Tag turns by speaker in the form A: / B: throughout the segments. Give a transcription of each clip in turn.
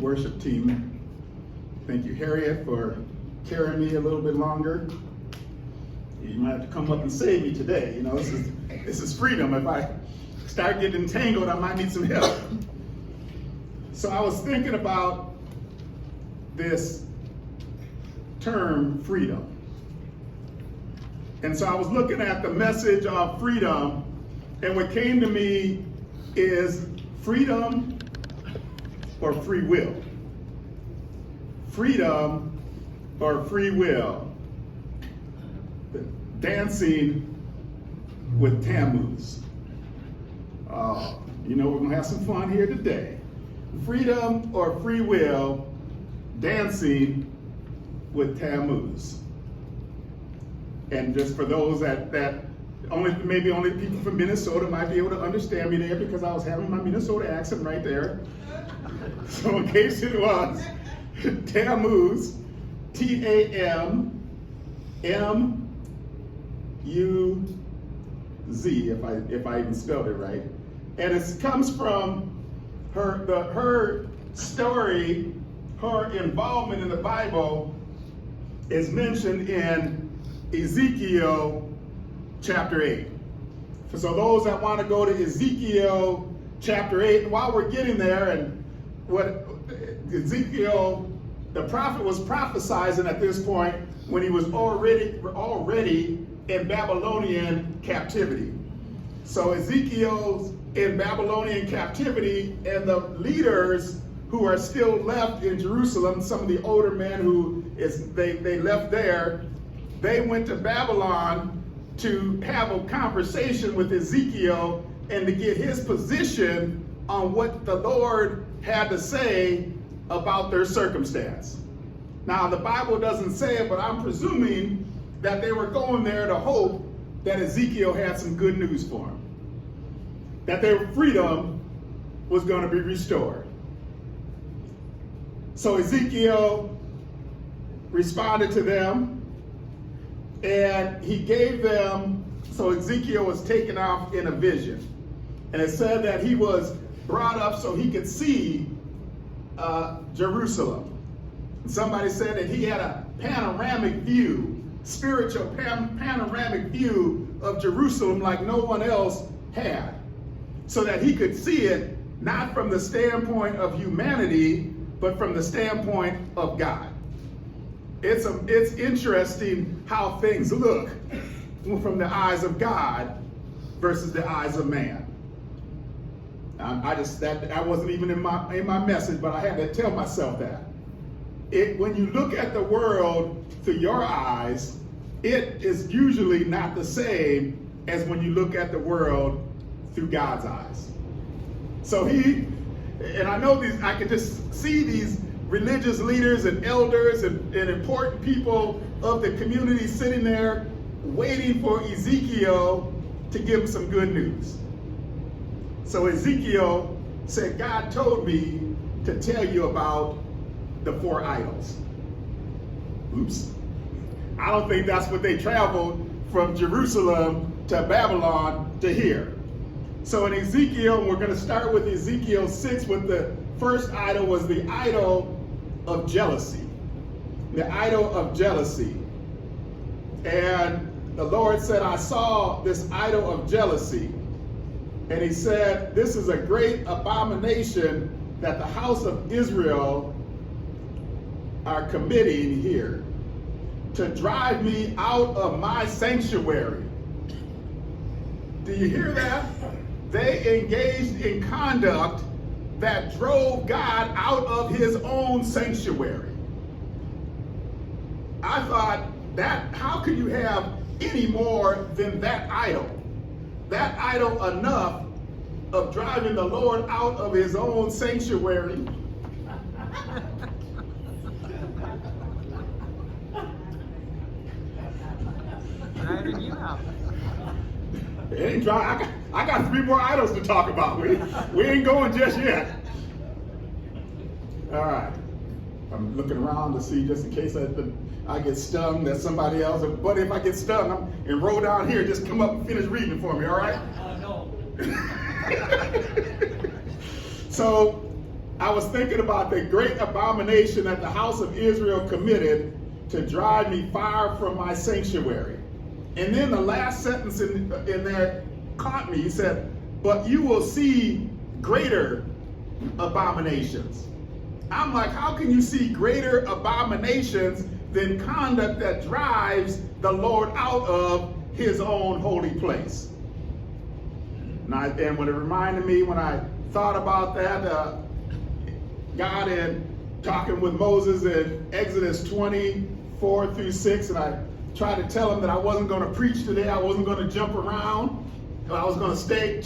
A: Worship team. Thank you, Harriet, for carrying me a little bit longer. You might have to come up and save me today. You know, this is freedom. If I start getting entangled, I might need some help. So I was thinking about this term, freedom. And so I was looking at the message of freedom, and what came to me is freedom or free will. Freedom or free will. Dancing with Tammuz. You know, we're going to have some fun here today. Freedom or free will, dancing with Tammuz. And just for those that maybe only people from Minnesota might be able to understand me there, because I was having my Minnesota accent right there. So in case it was, Tammuz, Tammuz, if I even spelled it right. And it comes from her story, her involvement in the Bible is mentioned in Ezekiel Chapter 8. So those that want to go to Ezekiel Chapter 8, and while we're getting there, and what Ezekiel, the prophet, was prophesizing at this point when he was already in Babylonian captivity. So Ezekiel's in Babylonian captivity, and the leaders who are still left in Jerusalem, some of the older men they left there, they went to Babylon to have a conversation with Ezekiel and to get his position on what the Lord had to say about their circumstance. Now, the Bible doesn't say it, but I'm presuming that they were going there to hope that Ezekiel had some good news for them, that their freedom was going to be restored. So Ezekiel responded to them, and he gave them, so Ezekiel was taken off in a vision. And it said that he was brought up so he could see Jerusalem. And somebody said that he had a panoramic view, spiritual panoramic view of Jerusalem like no one else had. So that he could see it not from the standpoint of humanity, but from the standpoint of God. It's interesting how things look from the eyes of God versus the eyes of man. That wasn't even in my message, but I had to tell myself that. When you look at the world through your eyes, it is usually not the same as when you look at the world through God's eyes. So and I know I can just see these religious leaders and elders and important people of the community sitting there waiting for Ezekiel to give them some good news. So Ezekiel said, God told me to tell you about the 4 idols. Oops. I don't think that's what they traveled from Jerusalem to Babylon to hear. So in Ezekiel, we're going to start with Ezekiel 6, with the first idol was the idol of jealousy. The idol of jealousy. And the Lord said, I saw this idol of jealousy. And he said, this is a great abomination that the house of Israel are committing here, to drive me out of my sanctuary. Do you hear that? They engaged in conduct that drove God out of his own sanctuary. I thought, how can you have any more than that idol? That idol enough of driving the Lord out of his own sanctuary.
B: Driving you out.
A: It ain't dry. I got 3 more idols to talk about. We ain't going just yet. All right. I'm looking around to see, just in case I get stung, that somebody else. But if I get stung and roll down here, just come up and finish reading it for me, all right?
B: No.
A: So I was thinking about the great abomination that the house of Israel committed to drive me far from my sanctuary. And then the last sentence in there caught me. He said, but you will see greater abominations. I'm like, how can you see greater abominations than conduct that drives the Lord out of his own holy place? And when it reminded me, when I thought about that, God in talking with Moses in Exodus 24 through 6, and I tried to tell him that I wasn't going to preach today. I wasn't going to jump around. I was going to stay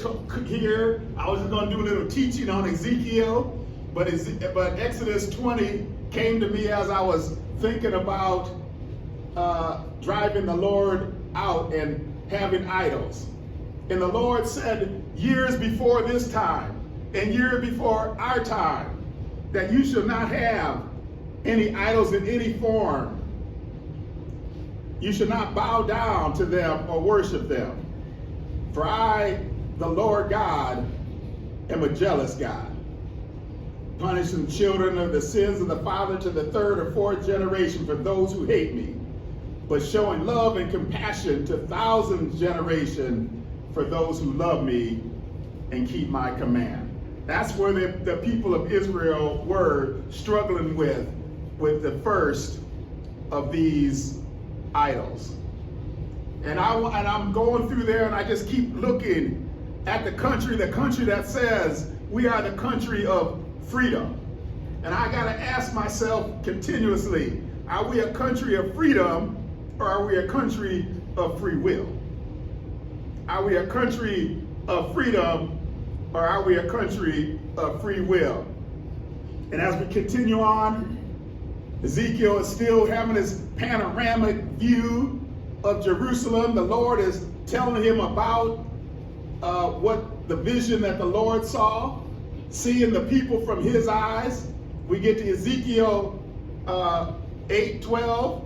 A: here. I was just going to do a little teaching on Ezekiel. But Exodus 20 came to me as I was thinking about driving the Lord out and having idols. And the Lord said, years before this time, and years before our time, that you shall not have any idols in any form. You shall not bow down to them or worship them. For I, the Lord God, am a jealous God, punishing children of the sins of the father to the third or fourth generation for those who hate me, but showing love and compassion to thousands generation for those who love me and keep my command. That's where the people of Israel were struggling with the first of these idols. And I'm going through there, and I just keep looking at the country that says we are the country of freedom. And I got to ask myself continuously, are we a country of freedom, or are we a country of free will? Are we a country of freedom, or are we a country of free will? And as we continue on, Ezekiel is still having this panoramic view of Jerusalem. The Lord is telling him about what the vision that the Lord saw, seeing the people from his eyes. We get to Ezekiel 8:12,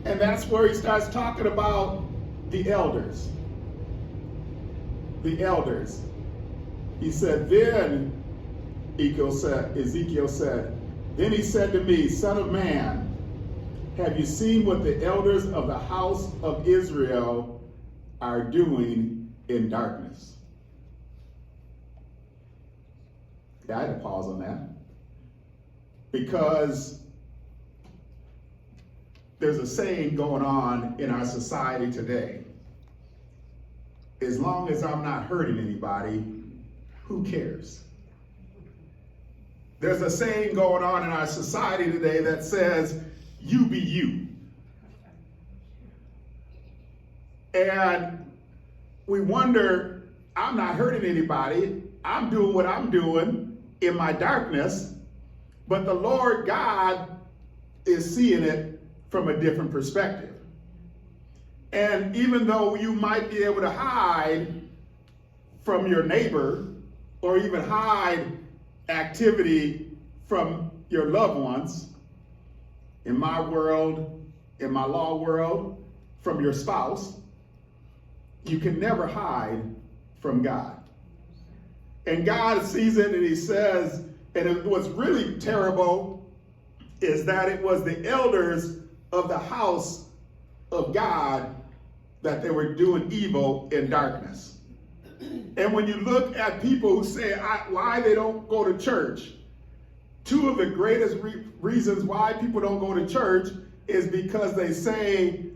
A: and that's where he starts talking about the elders. The elders. He said, then Ezekiel said, then he said to me, son of man, have you seen what the elders of the house of Israel are doing in darkness? Yeah, I had to pause on that. Because there's a saying going on in our society today. As long as I'm not hurting anybody, who cares? There's a saying going on in our society today that says, you be you. And we wonder, I'm not hurting anybody. I'm doing what I'm doing in my darkness. But the Lord God is seeing it from a different perspective. And even though you might be able to hide from your neighbor, or even hide activity from your loved ones, in my world, in my law world, from your spouse, you can never hide from God. And God sees it, and he says, and what's really terrible is that it was the elders of the house of God that they were doing evil in darkness. And when you look at people who say why they don't go to church, two of the greatest reasons why people don't go to church is because they say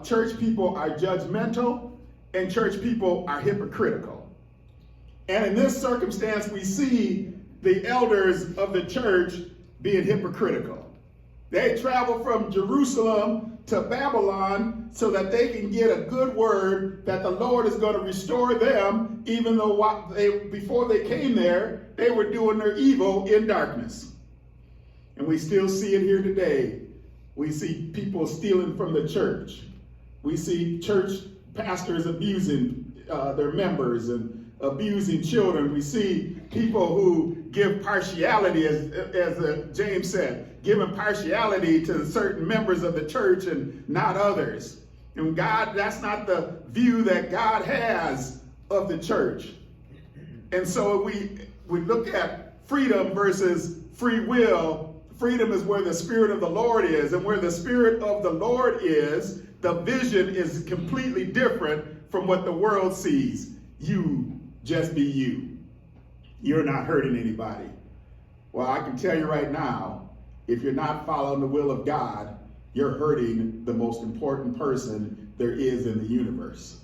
A: church people are judgmental and church people are hypocritical. And in this circumstance, we see the elders of the church being hypocritical. They travel from Jerusalem to Babylon so that they can get a good word that the Lord is going to restore them, even though before they came there, they were doing their evil in darkness. And we still see it here today. We see people stealing from the church. We see church pastors abusing their members and abusing children. We see people who give partiality, as James said, giving partiality to certain members of the church and not others. And God, that's not the view that God has of the church. And so we look at freedom versus free will, freedom is where the Spirit of the Lord is. And where the Spirit of the Lord is, the vision is completely different from what the world sees. You just be you. You're not hurting anybody. Well, I can tell you right now, if you're not following the will of God, you're hurting the most important person there is in the universe.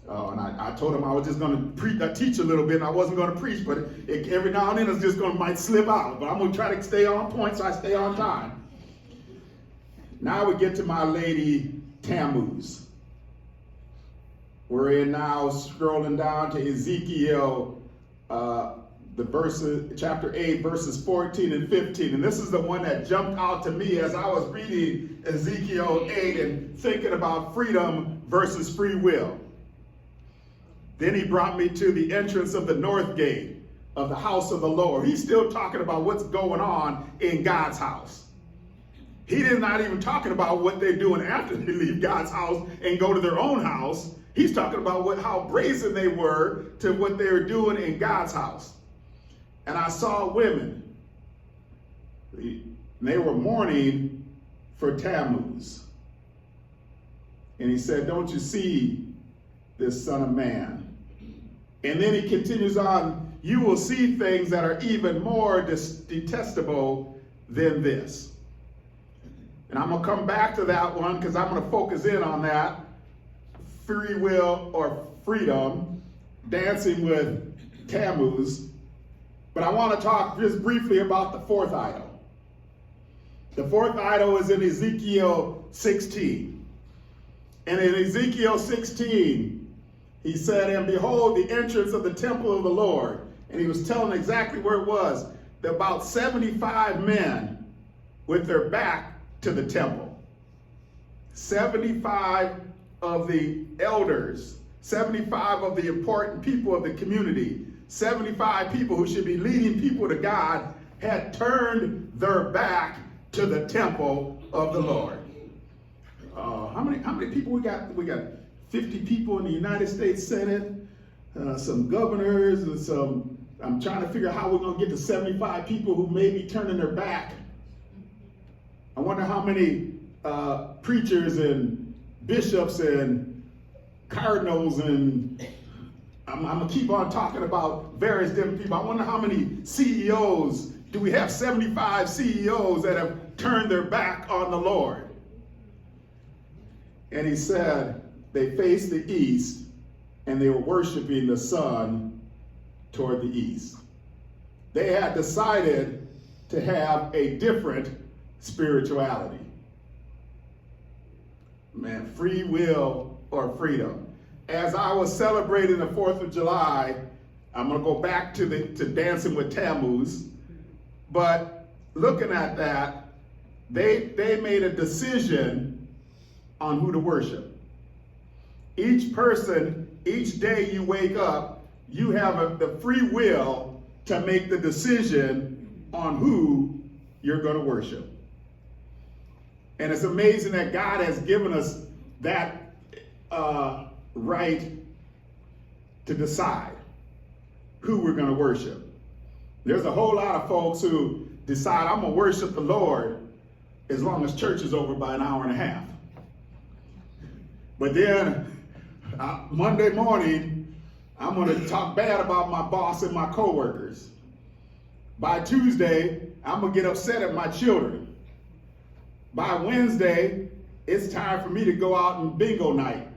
A: And I told him I was just going to teach a little bit, and I wasn't going to preach, but every now and then it's just might slip out. But I'm going to try to stay on point so I stay on time. Now we get to my lady Tammuz. We're in now scrolling down to Ezekiel, chapter 8, verses 14 and 15. And this is the one that jumped out to me as I was reading Ezekiel 8 and thinking about freedom versus free will. Then he brought me to the entrance of the north gate of the house of the Lord. He's still talking about what's going on in God's house. He's not even talking about what they're doing after they leave God's house and go to their own house. He's talking about how brazen they were to what they were doing in God's house. And I saw women. They were mourning for Tammuz. And he said, don't you see this son of man? And then he continues on, you will see things that are even more detestable than this. And I'm going to come back to that one because I'm going to focus in on that. Free will or freedom, dancing with Tammuz. But I want to talk just briefly about the fourth idol. The fourth idol is in Ezekiel 16. And in Ezekiel 16, he said, and behold, the entrance of the temple of the Lord. And he was telling exactly where it was. There were about 75 men with their back to the temple. 75 of the elders, 75 of the important people of the community, 75 people who should be leading people to God had turned their back to the temple of the Lord. How many people we got? We got 50 people in the United States Senate, some governors, and some. I'm trying to figure out how we're going to get to 75 people who may be turning their back. I wonder how many preachers and bishops and cardinals and I'm going to keep on talking about various different people. I wonder how many CEOs, do we have 75 CEOs that have turned their back on the Lord? And he said they faced the east and they were worshiping the sun toward the east. They had decided to have a different spirituality. Man, free will or freedom. As I was celebrating the 4th of July, I'm going to go back to dancing with Tammuz, but looking at that, they made a decision on who to worship. Each person, each day you wake up, you have the free will to make the decision on who you're going to worship. And it's amazing that God has given us that right to decide who we're going to worship. There's a whole lot of folks who decide, I'm going to worship the Lord as long as church is over by an hour and a half. But then Monday morning, I'm going to talk bad about my boss and my coworkers. By Tuesday, I'm going to get upset at my children. By Wednesday, it's time for me to go out and bingo night.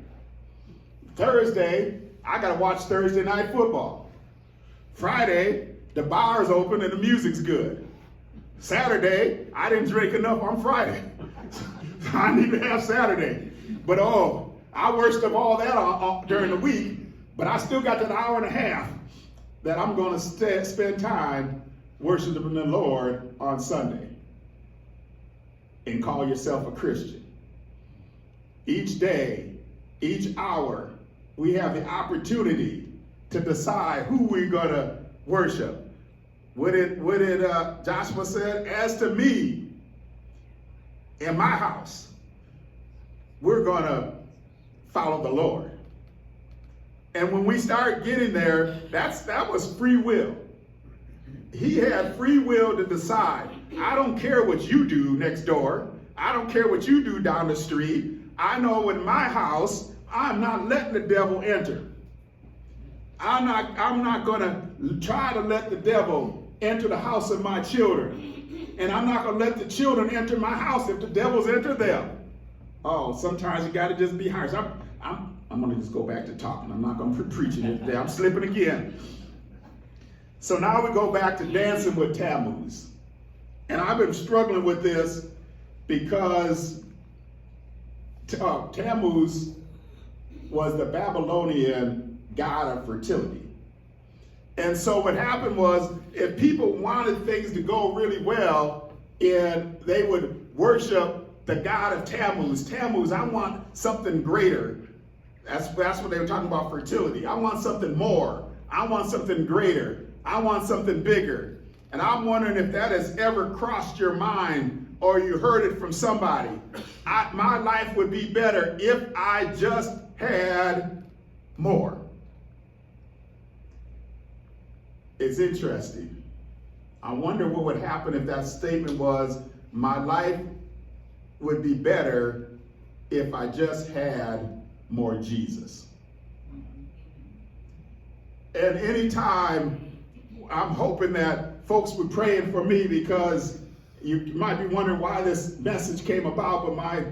A: Thursday, I got to watch Thursday night football. Friday, the bar's open and the music's good. Saturday, I didn't drink enough on Friday. So I need to have Saturday. But I worship all that during the week, but I still got that hour and a half that I'm going to spend time worshiping the Lord on Sunday. And call yourself a Christian. Each day, each hour, we have the opportunity to decide who we're going to worship. What did Joshua said? As to me, in my house, we're going to follow the Lord. And when we start getting there, that was free will. He had free will to decide. I don't care what you do next door. I don't care what you do down the street. I know in my house, I'm not letting the devil enter. I'm not going to try to let the devil enter the house of my children. And I'm not going to let the children enter my house if the devils enter them. Oh, sometimes you got to just be harsh. I'm going to just go back to talking. I'm not going to preach it today. I'm slipping again. So now we go back to dancing with Tammuz. And I've been struggling with this because Tammuz was the Babylonian god of fertility. And so what happened was, if people wanted things to go really well, and they would worship the god of Tammuz. Tammuz, I want something greater. That's what they were talking about, fertility. I want something more. I want something greater. I want something bigger. And I'm wondering if that has ever crossed your mind or you heard it from somebody. My life would be better if I just had more. It's interesting. I wonder what would happen if that statement was, my life would be better if I just had more Jesus. And anytime, I'm hoping that folks were praying for me, because you might be wondering why this message came about, but my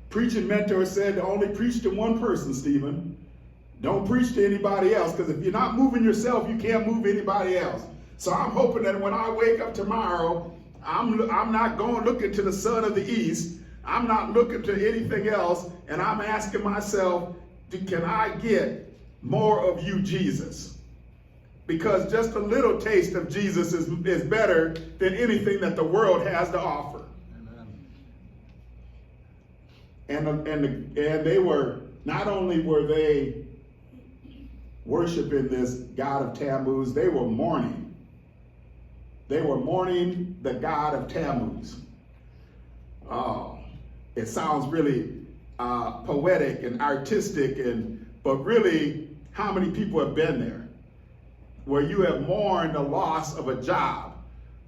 A: preaching mentor said to only preach to one person, Stephen. Don't preach to anybody else, because if you're not moving yourself, you can't move anybody else. So I'm hoping that when I wake up tomorrow, I'm not going looking to the sun of the east. I'm not looking to anything else, and I'm asking myself, can I get more of you, Jesus? Because just a little taste of Jesus is better than anything that the world has to offer. Amen. And they were, not only were they worshiping this god of Tammuz, they were mourning. They were mourning the god of Tammuz. Oh, it sounds really poetic and artistic, but really, how many people have been there? Where you have mourned the loss of a job,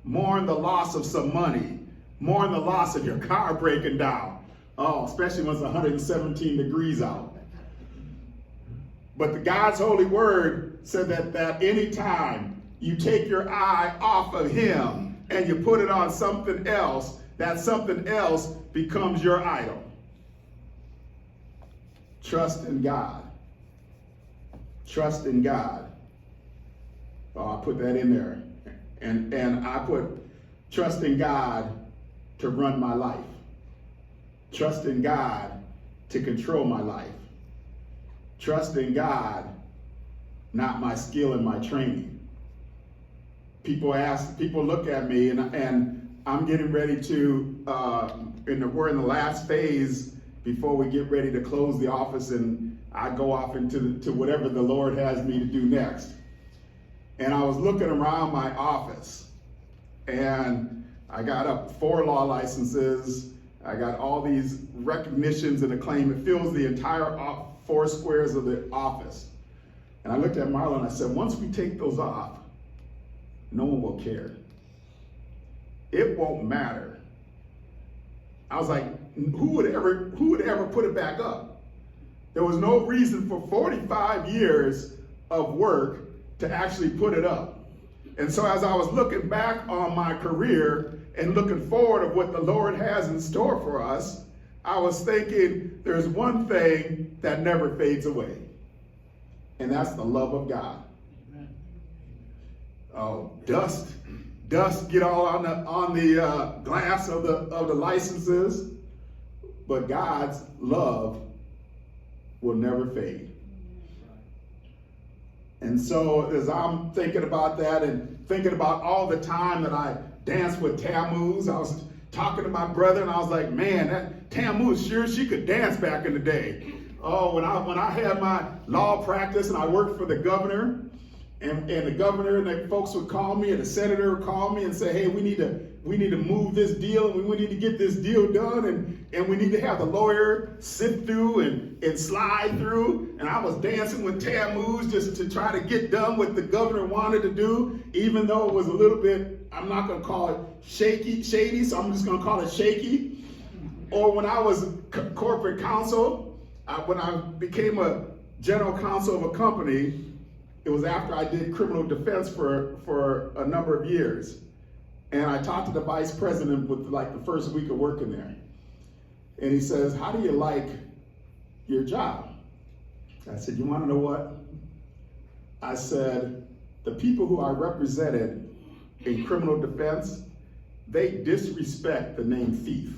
A: mourned the loss of some money, mourned the loss of your car breaking down. Oh, especially when it's 117 degrees out. But the God's holy word said that any time you take your eye off of him and you put it on something else, that something else becomes your idol. Trust in God. Trust in God. Oh, I put that in there. And I put trust in God to run my life. Trust in God to control my life. Trust in God, not my skill and my training. People look at me, and I'm getting ready to, we're in the last phase before we get ready to close the office, and I go off to whatever the Lord has me to do next. And I was looking around my office, and I got up 4 law licenses. I got all these recognitions and acclaim. It fills the entire 4 squares of the office. And I looked at Marlon and I said, once we take those off, no one will care. It won't matter. I was like, who would ever put it back up? There was no reason for 45 years of work to actually put it up. And so as I was looking back on my career and looking forward of what the Lord has in store for us, I was thinking there's one thing that never fades away, and that's the love of God. Amen. Oh, dust get all on the glass of the licenses, but God's love will never fade. And so as I'm thinking about that and thinking about all the time that I danced with Tammuz, I was talking to my brother and I was like, man, that Tammuz, sure she could dance back in the day. Oh, when I had my law practice and I worked for the governor, And the governor and the folks would call me, and the senator would call me and say, hey, we need to move this deal, and we need to get this deal done, and we need to have the lawyer sift through and slide through. And I was dancing with Tammuz just to try to get done what the governor wanted to do, even though it was a little bit, I'm not going to call it shady, so I'm just going to call it shaky. Or when I was corporate counsel, when I became a general counsel of a company, it was after I did criminal defense for a number of years. And I talked to the vice president with like the first week of working there. And he says, how do you like your job? I said, you want to know what? I said, the people who I represented in criminal defense, they disrespect the name thief.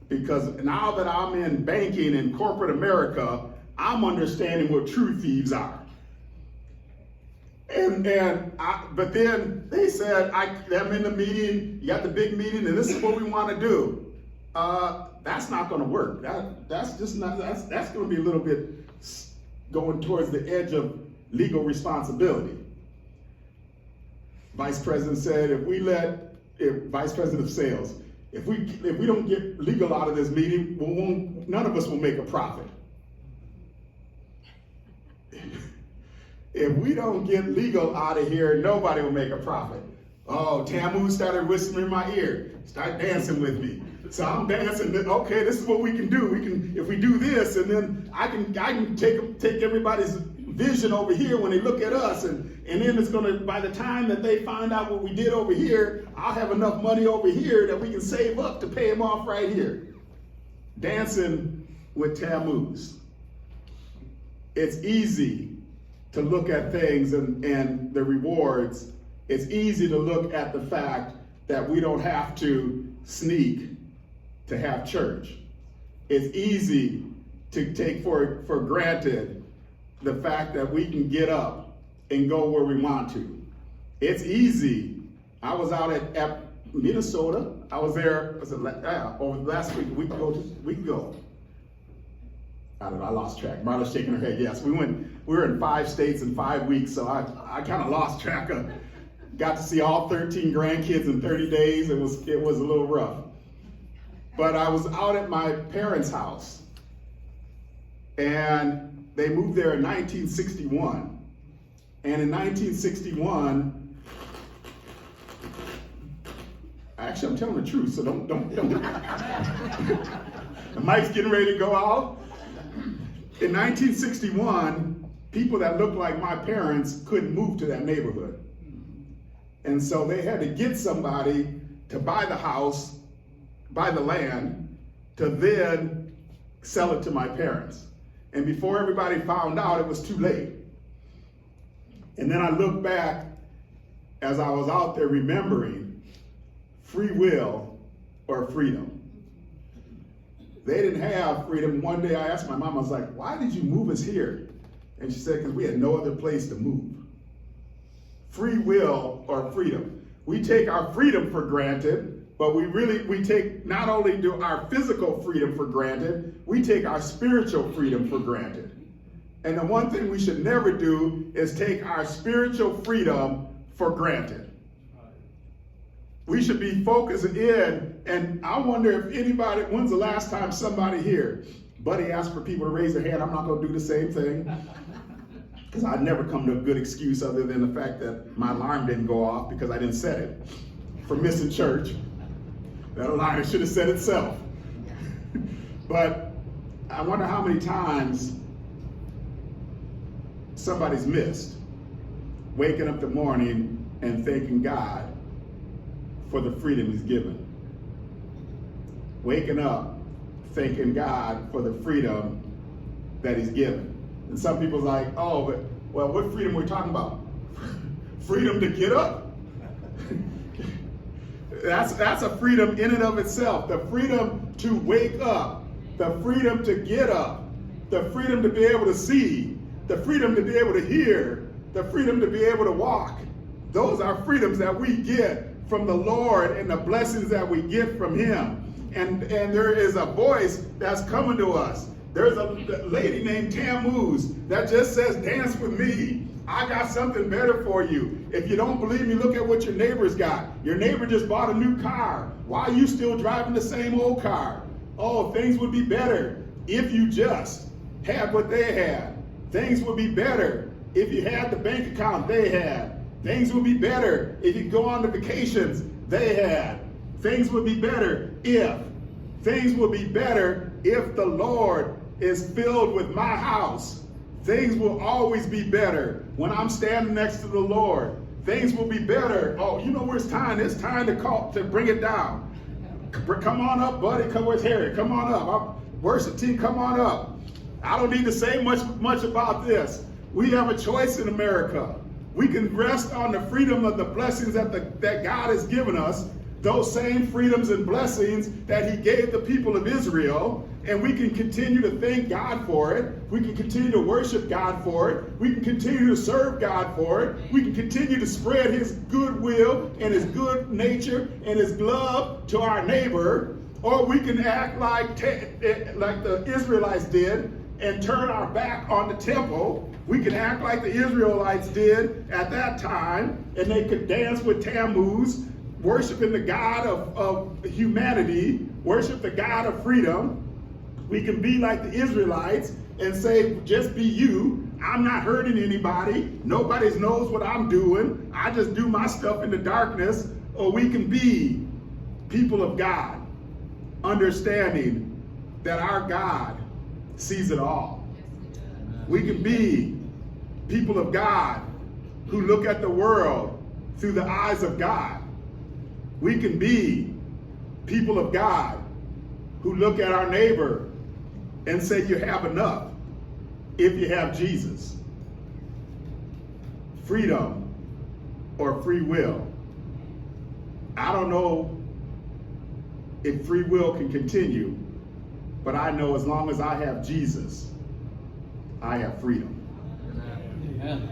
A: Because now that I'm in banking in corporate America, I'm understanding what true thieves are. But then they said, I'm in the meeting, you got the big meeting, and this is what we want to do. That's not going to work. That's going to be a little bit going towards the edge of legal responsibility. Vice President said, Vice President of Sales, if we don't get legal out of this meeting, none of us will make a profit. If we don't get legal out of here, nobody will make a profit. Oh, Tammuz started whispering in my ear, start dancing with me. So I'm dancing, okay, this is what we can do. If we do this, and then I can take everybody's vision over here when they look at us, and then it's gonna, by the time that they find out what we did over here, I'll have enough money over here that we can save up to pay them off right here. Dancing with Tammuz. It's easy to look at things and the rewards. It's easy to look at the fact that we don't have to sneak to have church. It's easy to take for granted the fact that we can get up and go where we want to. It's easy. I was out at Minnesota. I was there over last week, a week ago. I don't know, I lost track. Marla's shaking her head, yes. We were in 5 states in 5 weeks, so I kind of lost track of, got to see all 13 grandkids in 30 days. It was a little rough. But I was out at my parents' house, and they moved there in 1961. And in 1961, actually I'm telling the truth, so don't. The mic's getting ready to go out. In 1961, people that looked like my parents couldn't move to that neighborhood. And so they had to get somebody to buy the house, buy the land, to then sell it to my parents. And before everybody found out, it was too late. And then I look back as I was out there remembering free will or freedom. They didn't have freedom. One day I asked my mom, I was like, why did you move us here? And she said, because we had no other place to move. Free will or freedom. We take our freedom for granted, but we take not only do our physical freedom for granted, we take our spiritual freedom for granted. And the one thing we should never do is take our spiritual freedom for granted. We should be focusing in, and I wonder if anybody, when's the last time somebody here, Buddy asked for people to raise their hand. I'm not going to do the same thing, because I'd never come to a good excuse other than the fact that my alarm didn't go off because I didn't set it for missing church. That alarm should have set itself. But I wonder how many times somebody's missed waking up in the morning and thanking God for the freedom he's given. Waking up thanking God for the freedom that he's given. And some people's like, oh, but well, what freedom are we talking about? Freedom to get up? That's a freedom in and of itself. The freedom to wake up, the freedom to get up, the freedom to be able to see, the freedom to be able to hear, the freedom to be able to walk. Those are freedoms that we get from the Lord and the blessings that we get from him. And there is a voice that's coming to us. There's a lady named Tammuz that just says, dance with me. I got something better for you. If you don't believe me, look at what your neighbor's got. Your neighbor just bought a new car. Why are you still driving the same old car? Oh, things would be better if you just had what they had. Things would be better if you had the bank account they had. Things would be better if you go on the vacations they had. Things would be better if. Things will be better if the Lord is filled with my house. Things will always be better when I'm standing next to the Lord. Things will be better. Oh, you know where it's time? It's time to bring it down. Come on up, buddy. Come with Harry. Come on up. Worship team, come on up. I don't need to say much about this. We have a choice in America. We can rest on the freedom of the blessings that God has given us, those same freedoms and blessings that he gave the people of Israel, and we can continue to thank God for it. We can continue to worship God for it. We can continue to serve God for it. We can continue to spread his goodwill and his good nature and his love to our neighbor, or we can act like the Israelites did and turn our back on the temple. We can act like the Israelites did at that time, and they could dance with Tammuz, worshiping the God of humanity, worship the God of freedom. We can be like the Israelites and say, just be you. I'm not hurting anybody. Nobody knows what I'm doing. I just do my stuff in the darkness. Or we can be people of God, understanding that our God sees it all. We can be people of God who look at the world through the eyes of God. We can be people of God who look at our neighbor and say, you have enough if you have Jesus. Freedom or free will. I don't know if free will can continue, but I know as long as I have Jesus, I have freedom.
C: Amen.